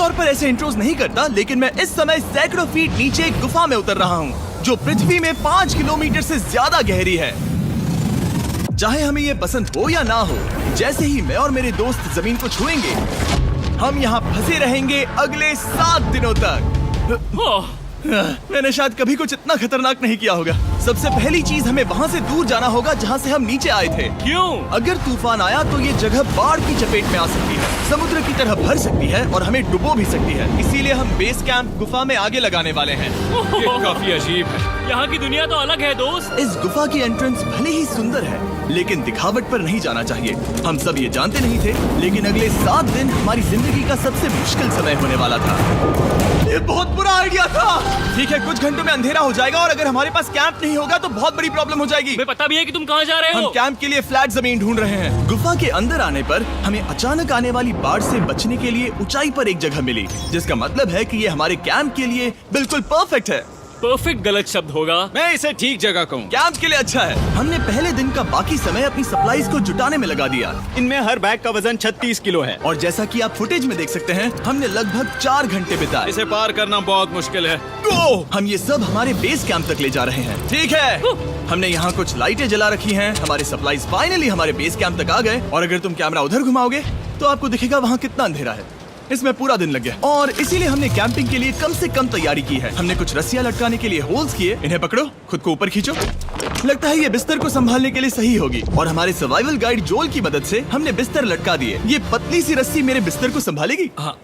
आमतौर पर ऐसे इंट्रोज नहीं करता, लेकिन मैं इस समय सैकड़ों फीट नीचे एक गुफा में उतर रहा हूँ जो पृथ्वी में 5 किलोमीटर से ज्यादा गहरी है। चाहे हमें ये पसंद हो या ना हो, जैसे ही मैं और मेरे दोस्त जमीन को छुएंगे, हम यहाँ फंसे रहेंगे अगले 7 दिनों तक। मैंने शायद कभी कुछ इतना खतरनाक नहीं किया होगा। सबसे पहली चीज, हमें वहाँ से दूर जाना होगा जहाँ से हम नीचे आए थे। क्यों? अगर तूफान आया तो ये जगह बाढ़ की चपेट में आ सकती है, समुद्र की तरह भर सकती है और हमें डुबो भी सकती है। इसीलिए हम बेस कैंप गुफा में आगे लगाने वाले हैं। ये काफी अजीब है। यहाँ की दुनिया तो अलग है दोस्त। इस गुफा की एंट्रेंस भले ही सुंदर है, लेकिन दिखावट पर नहीं जाना चाहिए। हम सब ये जानते नहीं थे, लेकिन अगले 7 दिन हमारी जिंदगी का सबसे मुश्किल समय होने वाला था। ये बहुत बुरा आइडिया था। ठीक है, कुछ घंटों में अंधेरा हो जाएगा और अगर हमारे पास कैंप नहीं होगा तो बहुत बड़ी प्रॉब्लम हो जाएगी। हमें पता भी है कि तुम कहाँ जा रहे हम हो। कैंप के लिए फ्लैट जमीन ढूंढ रहे हैं। गुफा के अंदर आने पर हमें अचानक आने वाली बाढ़ से बचने के लिए ऊंचाई पर एक जगह मिली, जिसका मतलब है कि ये हमारे कैंप के लिए बिल्कुल परफेक्ट है। परफेक्ट गलत शब्द होगा। मैं इसे ठीक जगह कहूँ। कैंप के लिए अच्छा है। हमने पहले दिन का बाकी समय अपनी सप्लाईज को जुटाने में लगा दिया। इनमें हर बैग का वजन 36 किलो है। और जैसा कि आप फुटेज में देख सकते हैं, हमने लगभग 4 घंटे बिताए। इसे पार करना बहुत मुश्किल है। हम ये सब हमारे बेस कैंप तक ले जा रहे हैं। ठीक है, हमने यहाँ कुछ लाइटें जला रखी हैं। हमारे सप्लाईज फाइनली हमारे बेस कैंप तक आ गए। और अगर तुम कैमरा उधर घुमाओगे तो आपको दिखेगा वहाँ कितना अंधेरा है। इसमें पूरा दिन लग गया और इसीलिए हमने कैंपिंग के लिए कम से कम तैयारी की है। हमने कुछ रस्सियां लटकाने के लिए होल्स किए। इन्हें पकड़ो, खुद को ऊपर खींचो। लगता है ये बिस्तर को संभालने के लिए सही होगी। और हमारे सर्वाइवल गाइड जोल की मदद से हमने बिस्तर लटका दिए। ये पतली सी रस्सी मेरे बिस्तर को संभालेगी। हाँ।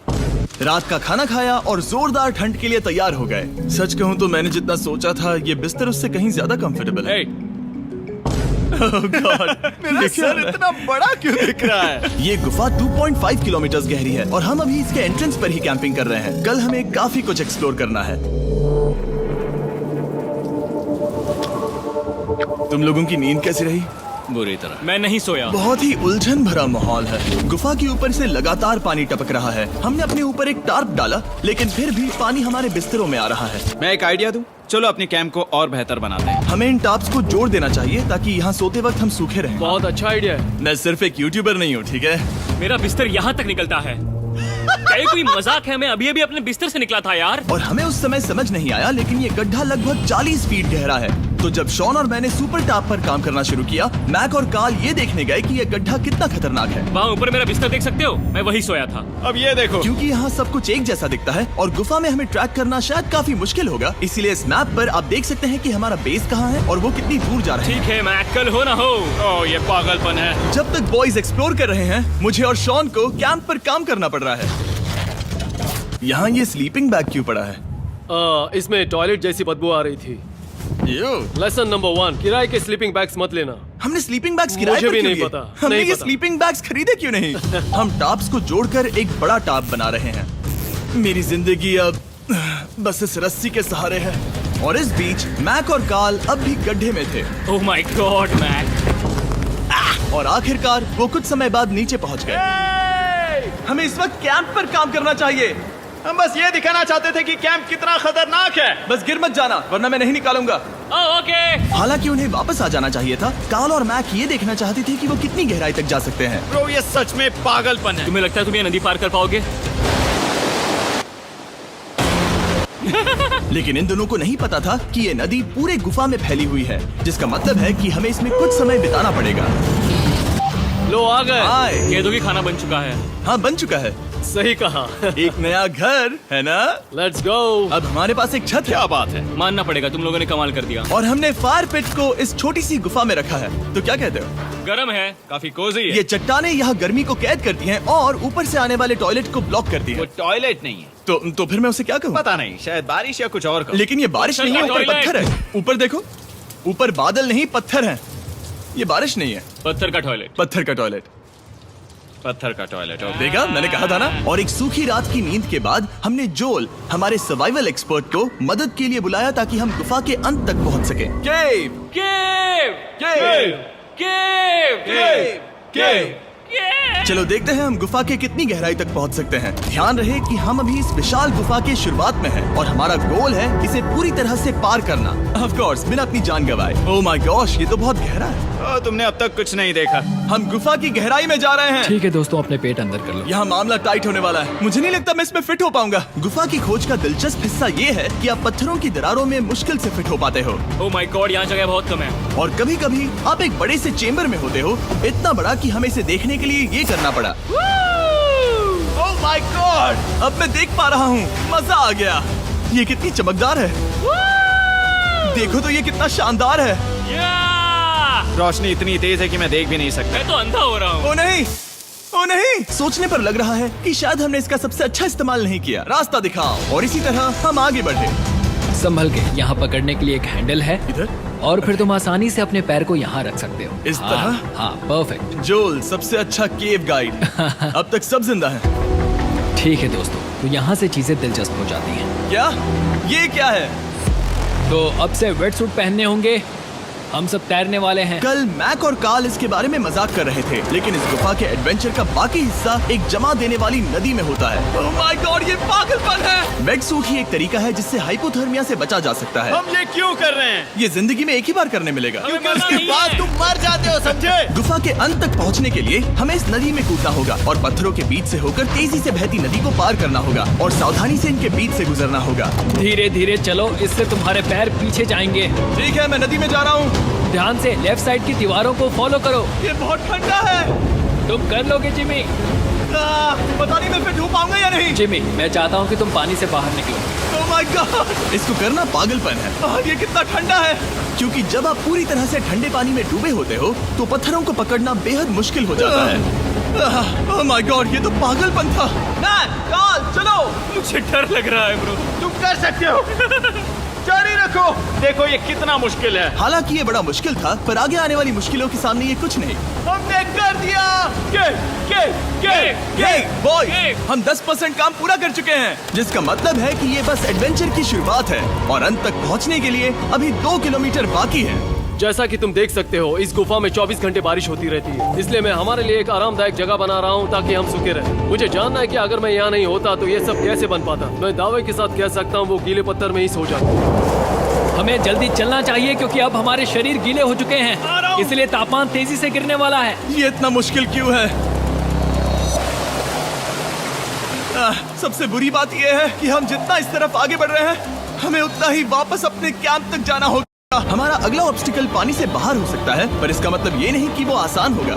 रात का खाना खाया और जोरदार ठंड के लिए तैयार हो गए। सच कहूँ तो मैंने जितना सोचा था, ये बिस्तर उससे कहीं ज्यादा कंफर्टेबल है। Oh God, मेरा सर इतना बड़ा क्यों दिख रहा है? ये गुफा 2.5 किलोमीटर गहरी है और हम अभी इसके एंट्रेंस पर ही कैंपिंग कर रहे हैं। कल हमें काफी कुछ एक्सप्लोर करना है। तुम लोगों की नींद कैसी रही? बुरी तरह। मैं नहीं सोया। बहुत ही उलझन भरा माहौल है। गुफा के ऊपर से लगातार पानी टपक रहा है। हमने अपने ऊपर एक टार्प डाला, लेकिन फिर भी पानी हमारे बिस्तरों में आ रहा है। मैं एक आइडिया दूं? चलो अपने कैंप को और बेहतर बनाते हैं। हमें इन टार्प्स को जोड़ देना चाहिए ताकि यहाँ सोते वक्त हम सूखे रहें। बहुत अच्छा आइडिया है। मैं सिर्फ एक यूट्यूबर नहीं हूँ, ठीक है? मेरा बिस्तर यहाँ तक निकलता है। क्या ये कोई मजाक है? मैं अभी अभी अपने बिस्तर से निकला था यार। और हमें उस समय समझ नहीं आया, लेकिन ये गड्ढा लगभग 40 फीट गहरा है। तो जब शॉन और मैंने सुपर टॉप पर काम करना शुरू किया, मैक और कार्ल ये देखने गए कि ये गड्ढा कितना खतरनाक है। वहाँ ऊपर मेरा बिस्तर देख सकते हो? मैं वही सोया था। अब ये देखो। क्योंकि यहाँ सब कुछ एक जैसा दिखता है और गुफा में हमें ट्रैक करना शायद काफी मुश्किल होगा, इसीलिए इस मैप पर आप देख सकते हैं कि हमारा बेस कहाँ है और वो कितनी दूर जा रहा है। ठीक है, मैं कल हो ना हो। ओह, ये पागलपन है। जब तक बॉयज एक्सप्लोर कर रहे हैं, मुझे और शॉन को कैंप पर काम करना पड़ रहा है। यहाँ ये स्लीपिंग बैग क्यों पड़ा है? इसमें टॉयलेट जैसी बदबू आ रही थी। लेसन नंबर 1, किराए के स्लीपिंग बैग्स मत लेना। हमने स्लीपिंग बैग्स किराए मुझे पर भी क्यों नहीं लिए? पता, हमने नहीं ये पता। स्लीपिंग बैग्स खरीदे क्यों नहीं? हम टॉप्स को जोड़कर एक बड़ा टॉप बना रहे हैं। मेरी जिंदगी अब बस इस रस्सी के सहारे है। और इस बीच मैक और कार्ल अब भी गड्ढे में थे। Oh my god Mac. और आखिरकार वो कुछ समय बाद नीचे पहुंच गए। हमें इस वक्त कैंप पर काम करना चाहिए। हम बस ये दिखाना चाहते थे कि कैंप कितना खतरनाक है। बस गिर मत जाना, वरना मैं नहीं निकालूंगा। ओके। हालांकि उन्हें वापस आ जाना चाहिए था। कार्ल और मैक ये देखना चाहते थे कि वो कितनी गहराई तक जा सकते हैं। ब्रो, ये सच में पागलपन है। तुम्हें लगता है तुम ये नदी पार कर पाओगे? लेकिन इन दोनों को नहीं पता था कि ये नदी पूरे गुफा में फैली हुई है, जिसका मतलब है कि हमें इसमें कुछ समय बिताना पड़ेगा। लो आ गए। आए। कह दो कि खाना बन चुका है। हाँ, बन चुका है। सही कहा। एक नया घर है ना? Let's go. अब हमारे पास एक छत है। क्या बात है। मानना पड़ेगा, तुम लोगों ने कमाल कर दिया। और हमने फायर पिट को इस छोटी सी गुफा में रखा है। तो क्या कहते हो? गरम है। काफी कोजी है। ये चट्टानें यहाँ गर्मी को कैद करती हैं और ऊपर से आने वाले टॉयलेट को ब्लॉक करती वो हैं। टॉयलेट नहीं है। तो फिर मैं उसे क्या कहूँ? पता नहीं, शायद बारिश या कुछ और का। लेकिन ये बारिश नहीं है, ऊपर टॉयलेट। पत्थर है। ऊपर देखो, ऊपर बादल नहीं पत्थर है। ये बारिश नहीं है, पत्थर का टॉयलेट। पत्थर का टॉयलेट। पत्थर का टॉयलेट। देखा, मैंने कहा था ना। और एक सूखी रात की नींद के बाद हमने जोल, हमारे सर्वाइवल एक्सपर्ट को मदद के लिए बुलाया ताकि हम गुफा के अंत तक पहुंच सके। केव, केव, केव, केव, केव, केव। केव। चलो देखते हैं हम गुफा के कितनी गहराई तक पहुंच सकते हैं। ध्यान रहे कि हम अभी इस विशाल गुफा के शुरुआत में हैं और हमारा गोल है इसे पूरी तरह से पार करना। ऑफ कोर्स बिना अपनी जान गंवाए। ओह माय गॉश, ये तो बहुत गहरा है। तुमने अब तक कुछ नहीं देखा। हम गुफा की गहराई में जा रहे हैं। ठीक है दोस्तों, अपने पेट अंदर कर लो। यहाँ मामला टाइट होने वाला है। मुझे नहीं लगता मैं इसमें फिट हो पाऊंगा। गुफा की खोज का दिलचस्प हिस्सा ये है कि आप पत्थरों की दरारों में मुश्किल से फिट हो पाते हो ओह माय गॉड, यहाँ जगह बहुत कम है। और कभी कभी आप एक बड़े से चेम्बर में होते हो, इतना बड़ा कि हमें इसे देखने के लिए ये करना पड़ा। ओह माय गॉड, अब मैं देख पा रहा हूँ। मजा आ गया। ये कितनी चमकदार है। देखो तो ये कितना शानदार है। रोशनी इतनी तेज है कि मैं देख भी नहीं सकता। मैं तो अंधा हो रहा हूँ। ओ नहीं, ओ नहीं, सोचने पर लग रहा है कि शायद हमने इसका सबसे अच्छा इस्तेमाल नहीं किया। रास्ता दिखाओ। और इसी तरह हम आगे बढ़े। संभल के, यहाँ पकड़ने के लिए एक हैंडल है इधर और फिर तुम आसानी से अपने पैर को यहाँ रख सकते हो। इस हाँ, तरह? हाँ, परफेक्ट। जोल सबसे अच्छा केव गाइड। अब तक सब जिंदा हैं। ठीक है दोस्तों, तो यहाँ से चीजें दिलचस्प हो जाती हैं। क्या? ये क्या है? तो अब से वेट सूट पहनने होंगे। हम सब तैरने वाले हैं। कल मैक और कार्ल इसके बारे में मजाक कर रहे थे, लेकिन इस गुफा के एडवेंचर का बाकी हिस्सा एक जमा देने वाली नदी में होता है। ओह माय गॉड, ये पागलपन है। वेट सूट ही एक तरीका है जिससे हाइपोथर्मिया से बचा जा सकता है। हम ये क्यों कर रहे हैं? ये जिंदगी में एक ही बार करने मिलेगा। हमें मजा उसके नहीं बाद है। तुम मर जाते हो, समझे? गुफा के अंत तक पहुंचने के लिए हमें इस नदी में कूदना होगा और पत्थरों के बीच से होकर तेजी से बहती नदी को पार करना होगा और सावधानी से इनके बीच से गुजरना होगा। धीरे धीरे चलो, इससे तुम्हारे पैर पीछे जाएंगे। ठीक है, मैं नदी में जा रहा हूँ। ध्यान से लेफ्ट साइड की दीवारों को फॉलो करो। ये बहुत ठंडा है। तुम कर लोगे जिमी। पता नहीं मैं फिट हो पाऊंगा या नहीं। जिमी, मैं चाहता हूँ कि तुम पानी से बाहर निकलो। ओह माय गॉड, इसको करना पागलपन है। ये कितना ठंडा है। क्योंकि जब आप पूरी तरह से ठंडे पानी में डूबे होते हो तो पत्थरों को पकड़ना बेहद मुश्किल हो जाता है। ओह माय गॉड, ये तो पागलपन था। कार्ल, चलो। मुझे डर लग रहा है ब्रो। तुम कर सकते हो। जारी रखो। देखो ये कितना मुश्किल है। हालांकि ये बड़ा मुश्किल था, पर आगे आने वाली मुश्किलों के सामने ये कुछ नहीं। हमने कर दिया। बॉय, हम 10% काम पूरा कर चुके हैं, जिसका मतलब है कि ये बस एडवेंचर की शुरुआत है और अंत तक पहुंचने के लिए अभी 2 किलोमीटर बाकी है। जैसा कि तुम देख सकते हो, इस गुफा में 24 घंटे बारिश होती रहती है। इसलिए मैं हमारे लिए एक आरामदायक जगह बना रहा हूँ ताकि हम सूखे रहें। मुझे जानना है कि अगर मैं यहाँ नहीं होता तो ये सब कैसे बन पाता। मैं दावे के साथ कह सकता हूँ वो गीले पत्थर में ही सो जाता। हमें जल्दी चलना चाहिए क्योंकि अब हमारे शरीर गीले हो चुके हैं, इसलिए तापमान तेजी से गिरने वाला है। ये इतना मुश्किल क्यों है? सबसे बुरी बात यह है कि हम जितना इस तरफ आगे बढ़ रहे हैं, हमें उतना ही वापस अपने कैंप तक जाना होगा। हमारा अगला ऑब्स्टिकल पानी से बाहर हो सकता है, पर इसका मतलब ये नहीं कि वो आसान होगा।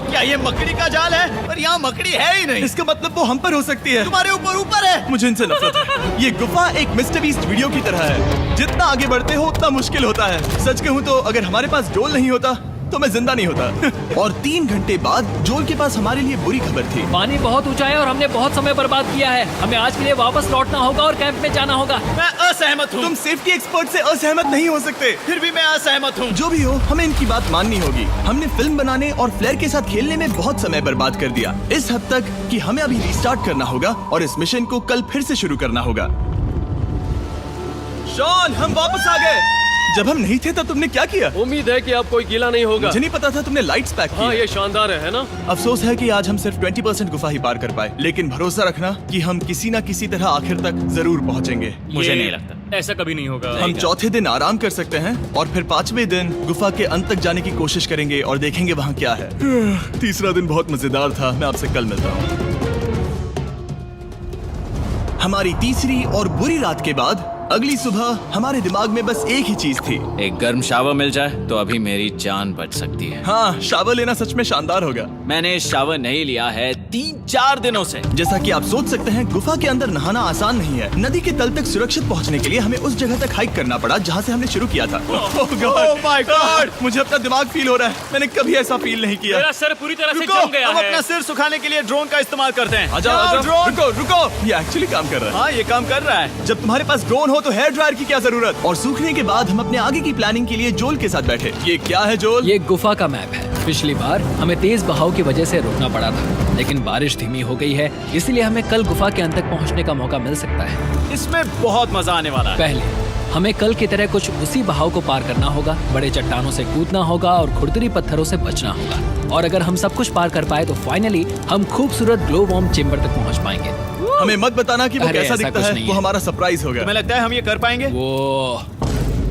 क्या ये मकड़ी का जाल है? पर यहाँ मकड़ी है ही नहीं। इसका मतलब वो हम पर हो सकती है। तुम्हारे ऊपर है। मुझे इनसे नफरत है। ये गुफा एक मिस्टर बीस्ट वीडियो की तरह है। जितना आगे बढ़ते हो उतना मुश्किल होता है। सच कहूँ तो अगर हमारे पास जोल नहीं होता तो मैं जिंदा नहीं होता। और 3 घंटे बाद जोल के पास हमारे लिए बुरी खबर थी। पानी बहुत ऊंचा है और हमने बहुत समय बर्बाद किया है। हमें आज के लिए वापस लौटना होगा और कैंप में जाना होगा। मैं असहमत हूँ। तुम सेफ्टी एक्सपर्ट से असहमत नहीं हो सकते। फिर भी मैं असहमत हूँ। जो भी हो, हमें इनकी बात माननी होगी। हमने फिल्म बनाने और फ्लेयर के साथ खेलने में बहुत समय बर्बाद कर दिया, इस हद तक कि हमें अभी रिस्टार्ट करना होगा और इस मिशन को कल फिर से शुरू करना होगा। शॉन, हम वापस आ गए। जब हम नहीं थे तब तुमने क्या किया? उम्मीद है कि अब कोई गीला नहीं होगा। मुझे नहीं पता था तुमने लाइट्स पैक हाँ, की। ये शानदार है ना? अफसोस है कि आज हम सिर्फ 20% गुफा ही पार कर पाए, लेकिन भरोसा रखना कि हम किसी न किसी तरह आखिर तक जरूर पहुंचेंगे। मुझे नहीं लगता ऐसा कभी नहीं होगा। हम चौथे दिन आराम कर सकते हैं और फिर 5वें दिन गुफा के अंत तक जाने की कोशिश करेंगे और देखेंगे वहाँ क्या है। तीसरा दिन बहुत मजेदार था। मैं आपसे कल मिलता हूँ। हमारी तीसरी और बुरी रात के बाद अगली सुबह हमारे दिमाग में बस एक ही चीज थी। एक गर्म शावर मिल जाए तो अभी मेरी जान बच सकती है। हाँ, शावर लेना सच में शानदार होगा। मैंने शावर नहीं लिया है 3-4 दिनों से। जैसा कि आप सोच सकते हैं, गुफा के अंदर नहाना आसान नहीं है। नदी के तल तक सुरक्षित पहुंचने के लिए हमें उस जगह तक हाइक करना पड़ा जहां से हमने शुरू किया था। Oh my God! मुझे अपना दिमाग फील हो रहा है। मैंने कभी ऐसा फील नहीं किया। मेरा सर पूरी तरह से रुको, जम गया हम है। अपना सिर सुखाने के लिए ड्रोन का इस्तेमाल करते हैं। आजाओ, ड्रोन। रुको। ये एक्चुअली काम कर रहा है। हाँ, ये काम कर रहा है। जब तुम्हारे पास ड्रोन हो तो हेयर ड्रायर की क्या जरूरत। और सूखने के बाद हम अपने आगे की प्लानिंग के लिए जोल के साथ बैठे। ये क्या है जोल? ये गुफा का मैप है। पिछली बार हमें तेज बहाव की वजह से रुकना पड़ा था, लेकिन बारिश धीमी हो गई है, इसलिए हमें कल गुफा के अंत तक पहुंचने का मौका मिल सकता है। इसमें बहुत मजा आने वाला है। पहले हमें कल की तरह कुछ उसी बहाव को पार करना होगा, बड़े चट्टानों से कूदना होगा और खुरदरी पत्थरों से बचना होगा। और अगर हम सब कुछ पार कर पाए तो फाइनली हम खूबसूरत ग्लो वार्म चेम्बर तक पहुंच पाएंगे। हमें मत बताना कि वो अरे, कैसा ऐसा दिखता कुछ है, नहीं वो है। हमारा सरप्राइज होगा। तुम्हें लगता है हम ये कर पाएंगे? वो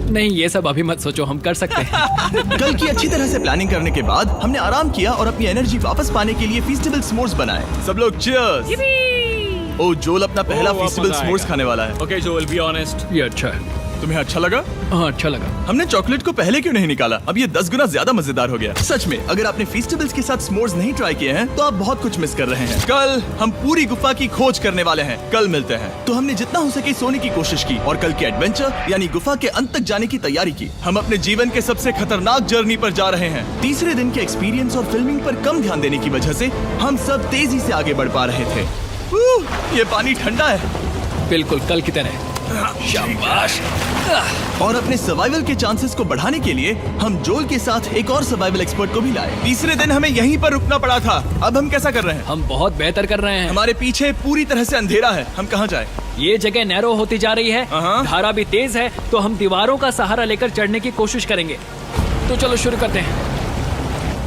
नहीं, ये सब अभी मत सोचो, हम कर सकते हैं। कल की अच्छी तरह से प्लानिंग करने के बाद हमने आराम किया और अपनी एनर्जी वापस पाने के लिए फीस्टेबल स्मोर्स बनाए। सब लोग चीयर्स। ओ, जोल अपना पहला अब फीस्टेबल मजा स्मोर्स आएगा। खाने वाला है। Okay Joel, be honest. ये अच्छा है। तुम्हें अच्छा लगा? हाँ, अच्छा लगा। हमने चॉकलेट को पहले क्यों नहीं निकाला? अब ये 10 गुना ज्यादा मजेदार हो गया। सच में, अगर आपने फीस्टेबल्स के साथ स्मोर्स नहीं ट्राई किए हैं तो आप बहुत कुछ मिस कर रहे हैं। कल हम पूरी गुफा की खोज करने वाले हैं। कल मिलते हैं। तो हमने जितना हो सके सोने की कोशिश की और कल के एडवेंचर यानी गुफा के अंत तक जाने की तैयारी की। हम अपने जीवन के सबसे खतरनाक जर्नी पर जा रहे हैं। तीसरे दिन के एक्सपीरियंस और फिल्मिंग पर कम ध्यान देने की वजह से हम सब तेजी से आगे बढ़ पा रहे थे। ये पानी ठंडा है। बिल्कुल कल की तरह। शाबाश। और अपने सर्वाइवल के चांसेस को बढ़ाने के लिए हम जोल के साथ एक और सर्वाइवल एक्सपर्ट को भी लाए। तीसरे दिन हमें यहीं पर रुकना पड़ा था। अब हम कैसा कर रहे हैं? हम बहुत बेहतर कर रहे हैं। हमारे पीछे पूरी तरह से अंधेरा है। हम कहाँ जाए? ये जगह नैरो होती जा रही है, हाँ। धारा भी तेज है, तो हम दीवारों का सहारा लेकर चढ़ने की कोशिश करेंगे। तो चलो शुरू करते हैं।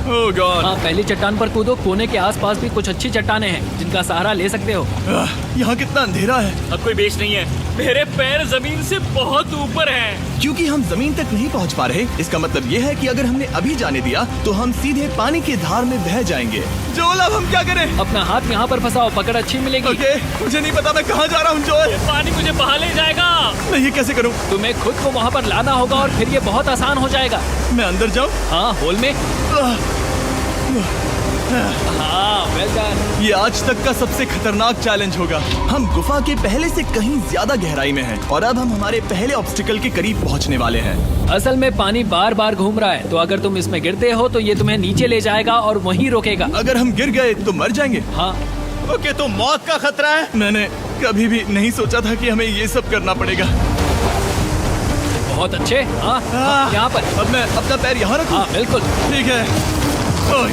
ओह गॉड। हाँ, पहली चट्टान पर कूदो। कोने के आसपास भी कुछ अच्छी चट्टानें हैं जिनका सहारा ले सकते हो। यहाँ कितना अंधेरा है। अब कोई बेस नहीं है, मेरे पैर जमीन से बहुत ऊपर हैं। क्योंकि हम जमीन तक नहीं पहुँच पा रहे, इसका मतलब ये है कि अगर हमने अभी जाने दिया तो हम सीधे पानी की धार में बह जाएंगे। जोल, अब हम क्या करें? अपना हाथ यहाँ पर फंसाओ, पकड़ अच्छी मिलेगी। ओके, मुझे नहीं पता मैं कहाँ जा रहा हूँ जोल। पानी मुझे बहा ले जाएगा। मैं ये कैसे करूँ? तुम्हें खुद को वहाँ पर लाना होगा और फिर ये बहुत आसान हो जाएगा। मैं अंदर जाऊँ? हाँ, होल में। हाँ, वेल डन। ये आज तक का सबसे खतरनाक चैलेंज होगा। हम गुफा के पहले से कहीं ज्यादा गहराई में हैं और अब हम हमारे पहले ऑब्स्टिकल के करीब पहुंचने वाले हैं। असल में पानी बार बार घूम रहा है, तो अगर तुम इसमें गिरते हो तो ये तुम्हें नीचे ले जाएगा और वहीं रोकेगा। अगर हम गिर गए तो मर जाएंगे। हाँ, ओके, तो मौत का खतरा है। मैंने कभी भी नहीं सोचा था कि हमें ये सब करना पड़ेगा। बहुत अच्छे। हाँ, यहाँ पर। अब मैं अपना पैर यहाँ रखूं? हाँ, बिल्कुल। ठीक है। ओह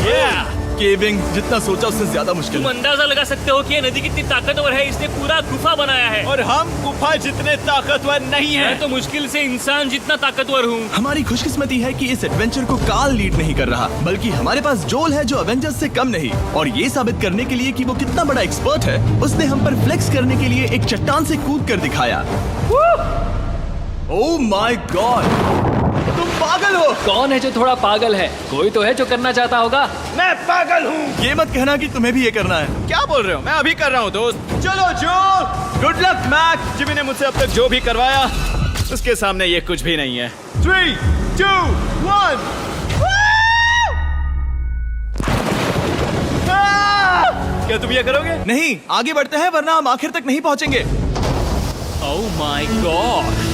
Yeah! केविंग जितना सोचा उससे ज्यादा मुश्किल तुम है। अंदाजा लगा सकते हो कि ये नदी कितनी ताकतवर है। इसने पूरा गुफा बनाया है और हम गुफा जितने ताकतवर नहीं मैं हैं। तो मुश्किल से इंसान जितना ताकतवर हूँ। हमारी खुशकिस्मती है कि इस एडवेंचर को काल लीड नहीं कर रहा, बल्कि हमारे पास जोल है जो अवेंजर्स से कम नहीं। और ये साबित करने के लिए कि वो कितना बड़ा एक्सपर्ट है, उसने हम पर फ्लेक्स करने के लिए एक चट्टान से कूद कर दिखाया। ओह माय गॉड, तुम पागल हो। कौन है जो थोड़ा पागल है? कोई तो है जो करना चाहता होगा। मैं पागल हूँ। ये मत कहना कि तुम्हें भी ये करना है। क्या बोल रहे हो? मैं अभी कर रहा हूँ दोस्त। चलो जो, गुड लक मैक। जिमी ने मुझसे अब तक जो भी करवाया उसके सामने ये कुछ भी नहीं है। 3, 2, 1। क्या तुम ये करोगे? नहीं, आगे बढ़ते हैं वरना हम आखिर तक नहीं पहुंचेंगे। ओह माय गॉड,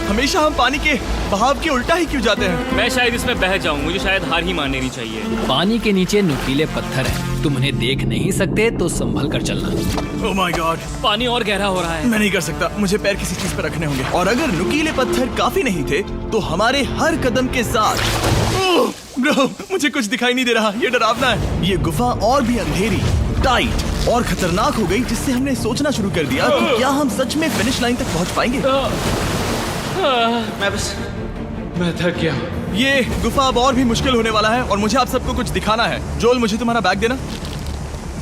हमेशा हम पानी के बहाव के उल्टा ही क्यों जाते हैं? मैं शायद इसमें बह जाऊं। मुझे शायद हार ही मान लेनी चाहिए। पानी के नीचे नुकीले पत्थर हैं। तुम उन्हें देख नहीं सकते तो संभल कर चलना। ओह माय गॉड, पानी और गहरा हो रहा है। मैं नहीं कर सकता। मुझे पैर किसी चीज पर रखने होंगे। और अगर नुकीले पत्थर काफी नहीं थे तो हमारे हर कदम के साथ ओह ब्रो, मुझे कुछ दिखाई नहीं दे रहा। ये डरावना है। ये गुफा और भी अंधेरी, टाइट और खतरनाक हो गई, जिससे हमने सोचना शुरू कर दिया कि क्या हम सच में फिनिश लाइन तक पहुंच पाएंगे। मैं थक गया हूँ। ये गुफा अब और भी मुश्किल होने वाला है और मुझे आप सबको कुछ दिखाना है। जोल, मुझे तुम्हारा बैग देना।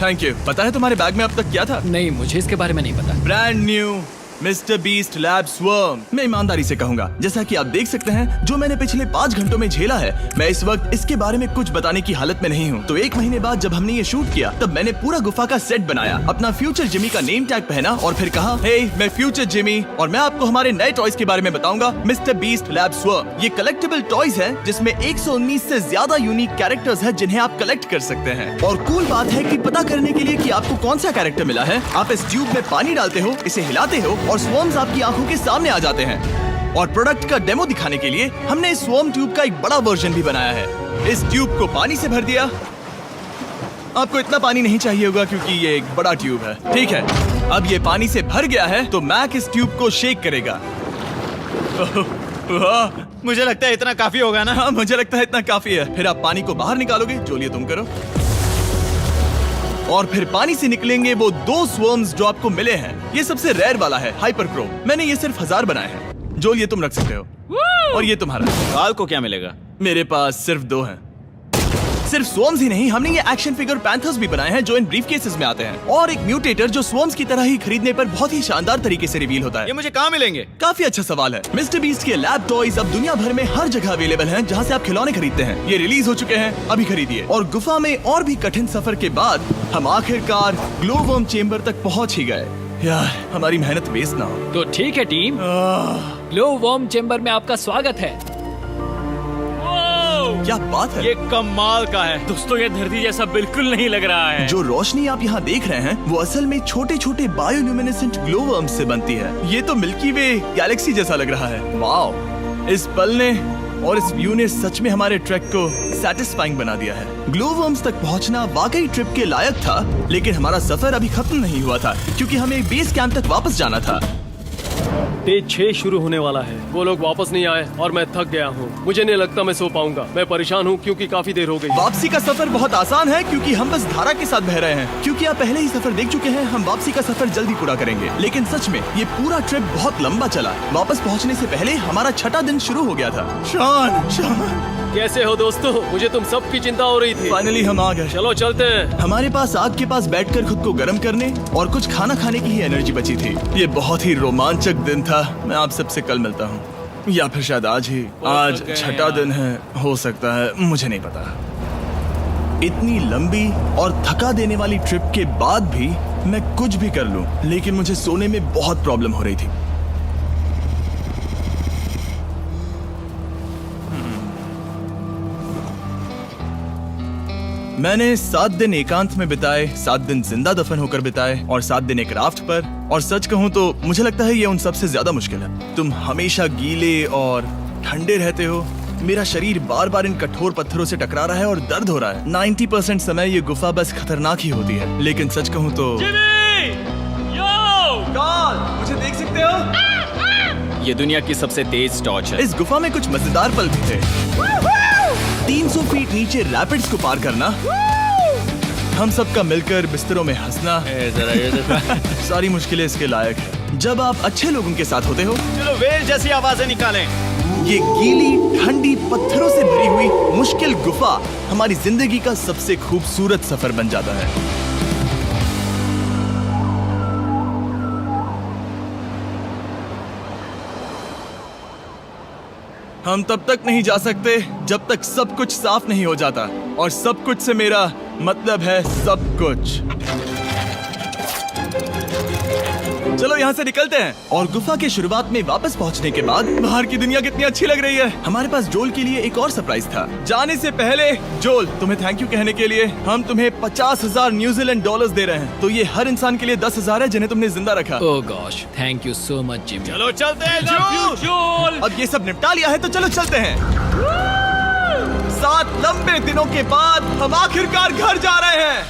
Thank you. पता है तुम्हारे बैग में अब तक क्या था? नहीं, मुझे इसके बारे में नहीं पता। Brand new mister beast lab swarm. मैं ईमानदारी से कहूंगा, जैसा कि आप देख सकते हैं, जो मैंने पिछले 5 घंटों में झेला है, मैं इस वक्त इसके बारे में कुछ बताने की हालत में नहीं हूँ। तो 1 महीने बाद जब हमने ये शूट किया, तब मैंने पूरा गुफा का सेट बनाया, अपना फ्यूचर जिमी का नेम टैग पहना और फिर कहा, हे मैं फ्यूचर जिमी और मैं आपको हमारे नए टॉयज के बारे में बताऊंगा, मिस्टर बीस्ट लैब स्वर्म। ये कलेक्टेबल टॉयज है जिसमें 119 से ज्यादा यूनिक कैरेक्टर्स है जिन्हें आप कलेक्ट कर सकते हैं। और कूल बात है कि पता करने के लिए कि आपको कौन सा कैरेक्टर मिला है, आप इस ट्यूब में पानी डालते हो, इसे हिलाते हो और स्वर्म्स आपकी आंखों के सामने आ जाते हैं। और प्रोडक्ट का डेमो दिखाने के लिए हमने इस स्वॉर्म ट्यूब का एक बड़ा वर्जन भी बनाया है। इस ट्यूब को पानी से भर दिया। आपको इतना पानी नहीं चाहिए होगा क्योंकि ये एक बड़ा ट्यूब है। ठीक है, अब ये पानी से भर गया है तो मैक इस ट्यूब को शेक करेगा। मुझे लगता है इतना काफी होगा ना। हाँ मुझे लगता है इतना काफी है। फिर आप पानी को बाहर निकालोगे, जो लिए तुम करो। और फिर पानी से निकलेंगे वो 2 स्वर्म्स जो आपको मिले हैं। ये सबसे रेयर वाला है, हाइपरक्रो। मैंने ये सिर्फ 1000 बनाए हैं। जो ये तुम रख सकते हो। और ये तुम्हारा। काल को क्या मिलेगा? मेरे पास सिर्फ 2 हैं। सिर्फ स्वर्म्स ही नहीं, हमने ये एक्शन फिगर पैंथर्स भी बनाए हैं जो इन ब्रीफकेसेस में आते हैं। और एक म्यूटेटर जो स्वर्म्स की तरह ही खरीदने पर बहुत ही शानदार तरीके से रिवील होता है। ये मुझे कहाँ मिलेंगे? काफी अच्छा सवाल है। मिस्टर बीस्ट के लैब टॉयज अब दुनिया भर में हर जगह अवेलेबल हैं जहां से आप खिलौने खरीदते हैं। ये रिलीज हो चुके हैं, अभी खरीदिए। और गुफा में और भी कठिन सफर के बाद हम आखिरकार ग्लोवर्म चेम्बर तक पहुंच ही गए। यार हमारी मेहनत वेस्ट ना हो। तो ठीक है टीम, ग्लो वॉर्म चेम्बर में आपका स्वागत है। क्या बात है। ये कमाल का है। दोस्तों ये धरती जैसा बिल्कुल नहीं लग रहा है। जो रोशनी आप यहाँ देख रहे हैं वो असल में छोटे छोटे बायोल्यूमिनेसेंट ग्लोवर्म्स से बनती है। ये तो मिल्की वे गैलेक्सी जैसा लग रहा है। वाओ, इस पल ने और इस व्यू ने सच में हमारे ट्रैक को सैटिस्फाइंग बना दिया है। ग्लोवर्म्स तक पहुंचना वाकई ट्रिप के लायक था, लेकिन हमारा सफर अभी खत्म नहीं हुआ था क्योंकि हमें बेस कैंप तक वापस जाना था। डे 6 शुरू होने वाला है। वो लोग वापस नहीं आए और मैं थक गया हूँ। मुझे नहीं लगता मैं सो पाऊंगा। मैं परेशान हूँ क्योंकि काफी देर हो गई। वापसी का सफर बहुत आसान है क्योंकि हम बस धारा के साथ बह रहे हैं। क्योंकि आप पहले ही सफर देख चुके हैं, हम वापसी का सफर जल्दी पूरा करेंगे। लेकिन सच में ये पूरा ट्रिप बहुत लंबा चला। वापस पहुंचने से पहले हमारा 6वां दिन शुरू हो गया था। शान कैसे हो दोस्तों? मुझे तुम सब की चिंता हो रही थी। फाइनली हम आ गए। चलो चलते हैं। हमारे पास आग के पास बैठकर खुद को गर्म करने और कुछ खाना खाने की ही एनर्जी बची थी। ये बहुत ही रोमांचक दिन था। मैं आप सबसे कल मिलता हूँ या फिर शायद आज ही। आज 6वां दिन है, हो सकता है, मुझे नहीं पता। इतनी लंबी और थका देने वाली ट्रिप के बाद भी मैं कुछ भी कर लूं, लेकिन मुझे सोने में बहुत प्रॉब्लम हो रही थी। मैंने 7 दिन एकांत में बिताए, 7 दिन जिंदा दफन होकर बिताए और 7 दिन एक राफ्ट पर। और सच कहूं तो मुझे लगता है ये उन सबसे ज्यादा मुश्किल है। तुम हमेशा गीले और ठंडे रहते हो। मेरा शरीर बार बार इन कठोर पत्थरों से टकरा रहा है और दर्द हो रहा है। 90% समय ये गुफा बस खतरनाक ही होती है। लेकिन सच कहूं तो मुझे देख सकते हो? ये दुनिया की सबसे तेज टॉर्च है। इस गुफा में कुछ मजेदार पल भी थे। 300 फीट नीचे रैपिड्स को पार करना, हम सबका मिलकर बिस्तरों में हंसना, सारी मुश्किलें इसके लायक है जब आप अच्छे लोगों के साथ होते हो। चलो वेल जैसी आवाजें निकालें। ये गीली ठंडी पत्थरों से भरी हुई मुश्किल गुफा हमारी जिंदगी का सबसे खूबसूरत सफर बन जाता है। हम तब तक नहीं जा सकते जब तक सब कुछ साफ नहीं हो जाता। और सब कुछ से मेरा मतलब है सब कुछ। चलो यहाँ से निकलते हैं। और गुफा के शुरुआत में वापस पहुँचने के बाद बाहर की दुनिया कितनी अच्छी लग रही है। हमारे पास जोल के लिए एक और सरप्राइज था। जाने से पहले जोल, तुम्हें थैंक यू कहने के लिए हम तुम्हें 50,000 न्यूजीलैंड डॉलर्स दे रहे हैं। तो ये हर इंसान के लिए 10,000 है जिन्हें तुमने जिंदा रखा। Oh gosh, thank you so much Jimmy. चलो चलते हैं जोल। अब ये सब निपटा लिया है तो चलो चलते हैं। 7 लंबे दिनों के बाद हम आखिरकार घर जा रहे हैं।